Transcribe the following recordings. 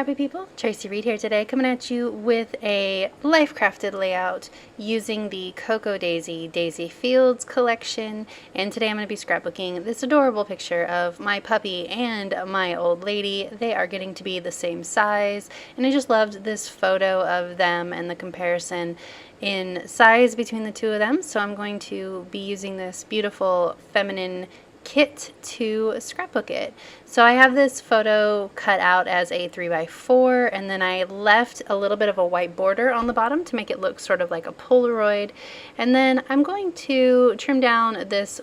Scrappy people, Tracy Reed here today, coming at you with a Life Crafted layout using the Cocoa Daisy Daisy Fields collection. And today I'm going to be scrapbooking this adorable picture of my puppy and my old lady. They are getting to be the same size, and I just loved this photo of them and the comparison in size between the two of them. So I'm going to be using this beautiful feminine kit to scrapbook it. So I have this photo cut out as a 3x4, and then I left a little bit of a white border on the bottom to make it look sort of like a Polaroid. And then I'm going to trim down this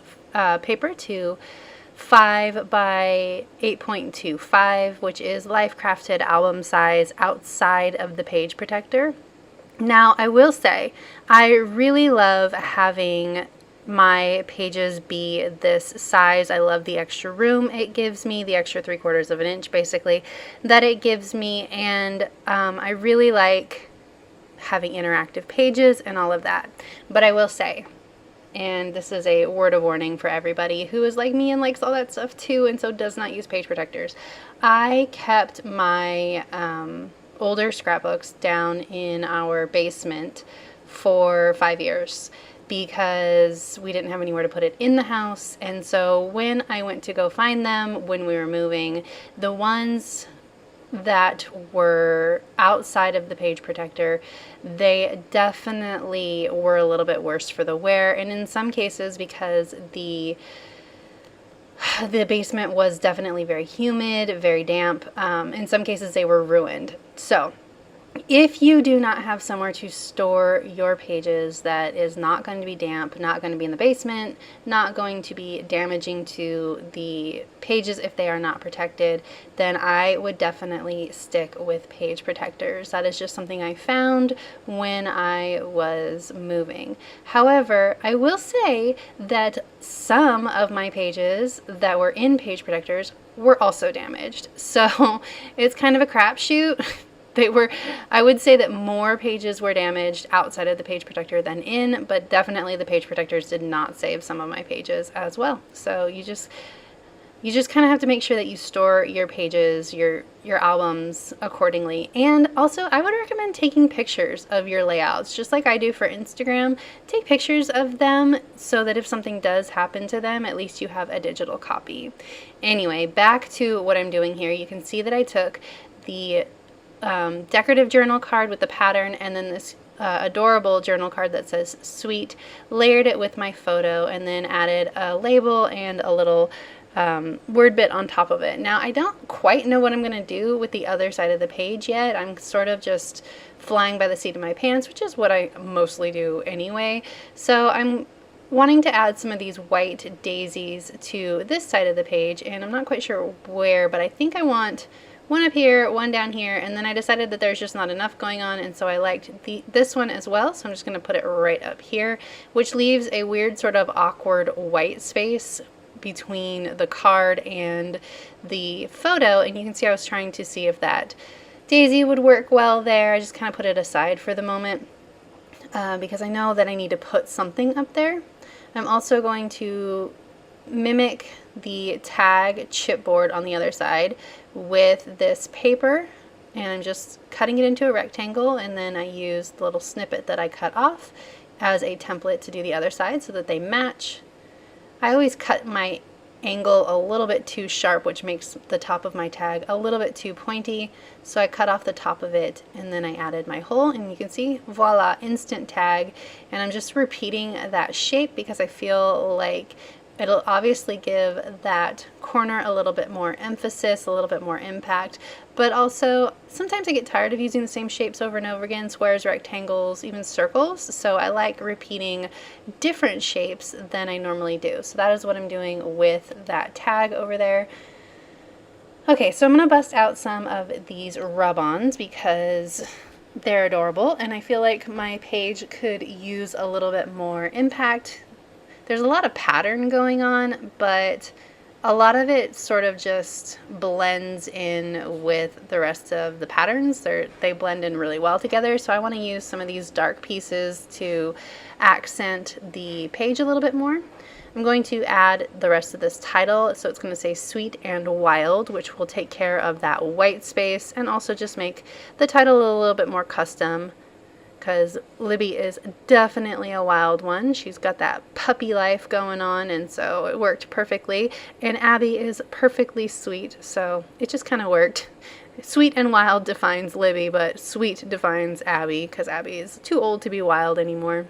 paper to 5 by 8.25, which is Life Crafted album size outside of the page protector. Now I will say I really love having my pages be this size. I love the extra room it gives me, the extra 3/4 of an inch basically that it gives me, and I really like having interactive pages and all of that. But I will say, and this is a word of warning for everybody who is like me and likes all that stuff too and so does not use page protectors, I kept my older scrapbooks down in our basement for 5 years because we didn't have anywhere to put it in the house. And so when I went to go find them when we were moving, the ones that were outside of the page protector, they definitely were a little bit worse for the wear, and in some cases because the basement was definitely very humid, very damp. In some cases they were ruined. So if you do not have somewhere to store your pages that is not going to be damp, not going to be in the basement, not going to be damaging to the pages if they are not protected, then I would definitely stick with page protectors. That is just something I found when I was moving. However, I will say that some of my pages that were in page protectors were also damaged. So it's kind of a crapshoot. I would say that more pages were damaged outside of the page protector than in, but definitely the page protectors did not save some of my pages as well. So you just kind of have to make sure that you store your pages, your albums accordingly. And also I would recommend taking pictures of your layouts, just like I do for Instagram. Take pictures of them so that if something does happen to them, at least you have a digital copy. Anyway, back to what I'm doing here. You can see that I took the decorative journal card with the pattern and then this adorable journal card that says sweet, layered it with my photo, and then added a label and a little word bit on top of it. Now I don't quite know what I'm going to do with the other side of the page yet. I'm sort of just flying by the seat of my pants, which is what I mostly do anyway. So I'm wanting to add some of these white daisies to this side of the page, and I'm not quite sure where, but I think I want one up here, one down here, and then I decided that there's just not enough going on, and so I liked this one as well, so I'm just going to put it right up here, which leaves a weird sort of awkward white space between the card and the photo. And you can see I was trying to see if that daisy would work well there. I just kind of put it aside for the moment because I know that I need to put something up there. I'm also going to mimic the tag chipboard on the other side with this paper, and I'm just cutting it into a rectangle, and then I use the little snippet that I cut off as a template to do the other side so that they match. I always cut my angle a little bit too sharp, which makes the top of my tag a little bit too pointy, so I cut off the top of it and then I added my hole, and you can see, voila, instant tag. And I'm just repeating that shape because I feel like it'll obviously give that corner a little bit more emphasis, a little bit more impact, but also sometimes I get tired of using the same shapes over and over again, squares, rectangles, even circles, so I like repeating different shapes than I normally do. So that is what I'm doing with that tag over there. Okay, so I'm going to bust out some of these rub-ons because they're adorable, and I feel like my page could use a little bit more impact. There's a lot of pattern going on, but a lot of it sort of just blends in with the rest of the patterns. They blend in really well together, so I want to use some of these dark pieces to accent the page a little bit more. I'm going to add the rest of this title, so it's going to say Sweet and Wild, which will take care of that white space and also just make the title a little bit more custom, because Libby is definitely a wild one. She's got that puppy life going on, and so it worked perfectly. And Abby is perfectly sweet, so it just kind of worked. Sweet and wild defines Libby, but sweet defines Abby, because Abby is too old to be wild anymore.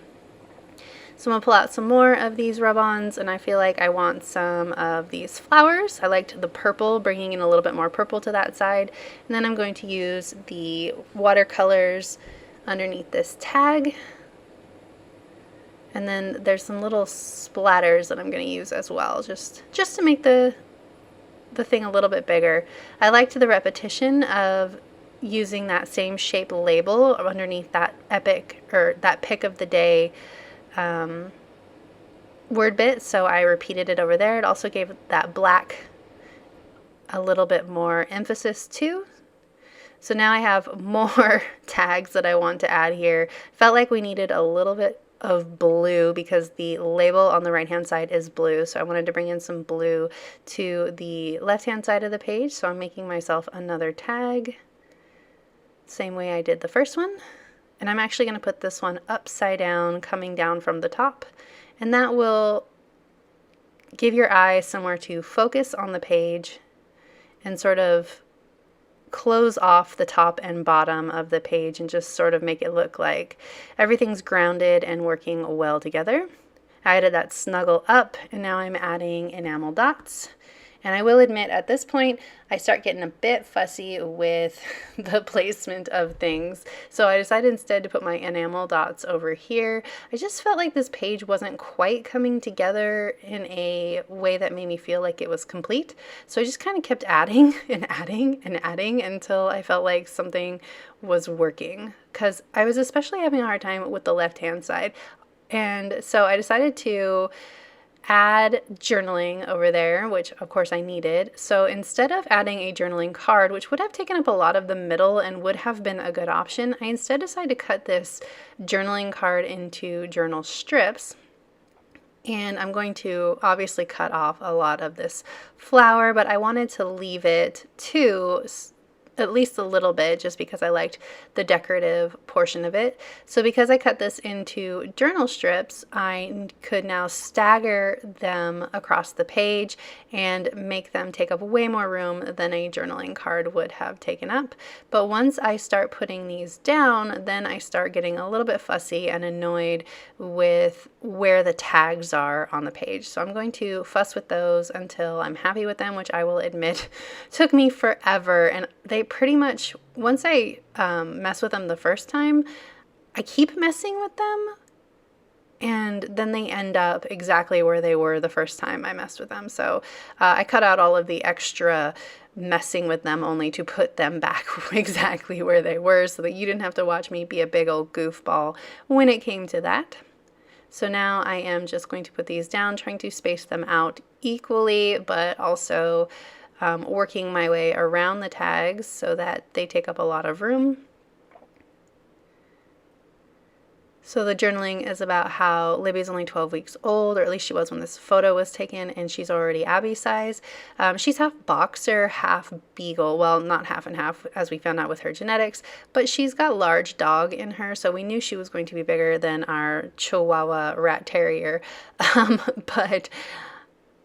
So I'm going to pull out some more of these rub-ons, and I feel like I want some of these flowers. I liked the purple, bringing in a little bit more purple to that side. And then I'm going to use the watercolors underneath this tag. And then there's some little splatters that I'm going to use as well, just to make the thing a little bit bigger. I liked the repetition of using that same shape label underneath that epic, or that pick of the day word bit, so I repeated it over there. It also gave that black a little bit more emphasis too. So now I have more tags that I want to add here. Felt like we needed a little bit of blue because the label on the right hand side is blue, so I wanted to bring in some blue to the left hand side of the page. So I'm making myself another tag, same way I did the first one. And I'm actually going to put this one upside down, coming down from the top. And that will give your eye somewhere to focus on the page and sort of close off the top and bottom of the page and just sort of make it look like everything's grounded and working well together. I added that snuggle up, and now I'm adding enamel dots. And I will admit, at this point, I start getting a bit fussy with the placement of things. So I decided instead to put my enamel dots over here. I just felt like this page wasn't quite coming together in a way that made me feel like it was complete. So I just kind of kept adding and adding and adding until I felt like something was working, because I was especially having a hard time with the left-hand side. And so I decided to add journaling over there, which of course I needed. So instead of adding a journaling card, which would have taken up a lot of the middle and would have been a good option, I instead decided to cut this journaling card into journal strips. And I'm going to obviously cut off a lot of this flower, but I wanted to leave it to at least a little bit, just because I liked the decorative portion of it. So because I cut this into journal strips, I could now stagger them across the page and make them take up way more room than a journaling card would have taken up. But once I start putting these down, then I start getting a little bit fussy and annoyed with where the tags are on the page. So I'm going to fuss with those until I'm happy with them, which I will admit took me forever. And they pretty much, once I mess with them the first time, I keep messing with them, and then they end up exactly where they were the first time I messed with them. So I cut out all of the extra messing with them only to put them back exactly where they were, so that you didn't have to watch me be a big old goofball when it came to that. So now I am just going to put these down, trying to space them out equally, but also working my way around the tags so that they take up a lot of room. So the journaling is about how Libby's only 12 weeks old, or at least she was when this photo was taken, and she's already Abby size. She's half boxer, half beagle. Well, not half and half, as we found out with her genetics, but she's got large dog in her, so we knew she was going to be bigger than our Chihuahua rat terrier. But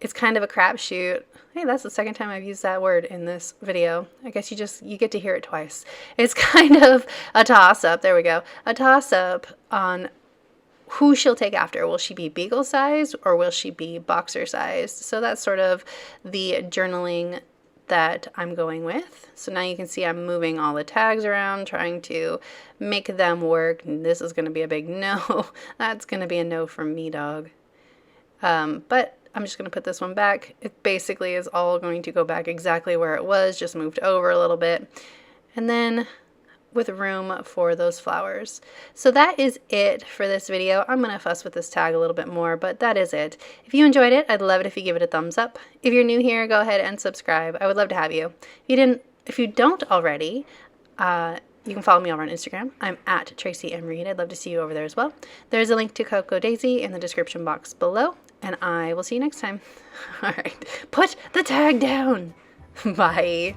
it's kind of a crapshoot. Hey, that's the second time I've used that word in this video. I guess you get to hear it twice. It's kind of a toss-up. There we go. A toss-up on who she'll take after. Will she be beagle sized or will she be boxer sized? So that's sort of the journaling that I'm going with. So now you can see I'm moving all the tags around, trying to make them work. And this is going to be a big no. That's going to be a no from me, dog. But I'm just going to put this one back. It basically is all going to go back exactly where it was, just moved over a little bit. And then with room for those flowers. So that is it for this video. I'm going to fuss with this tag a little bit more, but that is it. If you enjoyed it, I'd love it if you give it a thumbs up. If you're new here, go ahead and subscribe. I would love to have you. If you don't already, you can follow me over on Instagram. I'm at Tracy M. Reed. I'd love to see you over there as well. There's a link to Cocoa Daisy in the description box below. and I will see you next time. All right, put the tag down. Bye.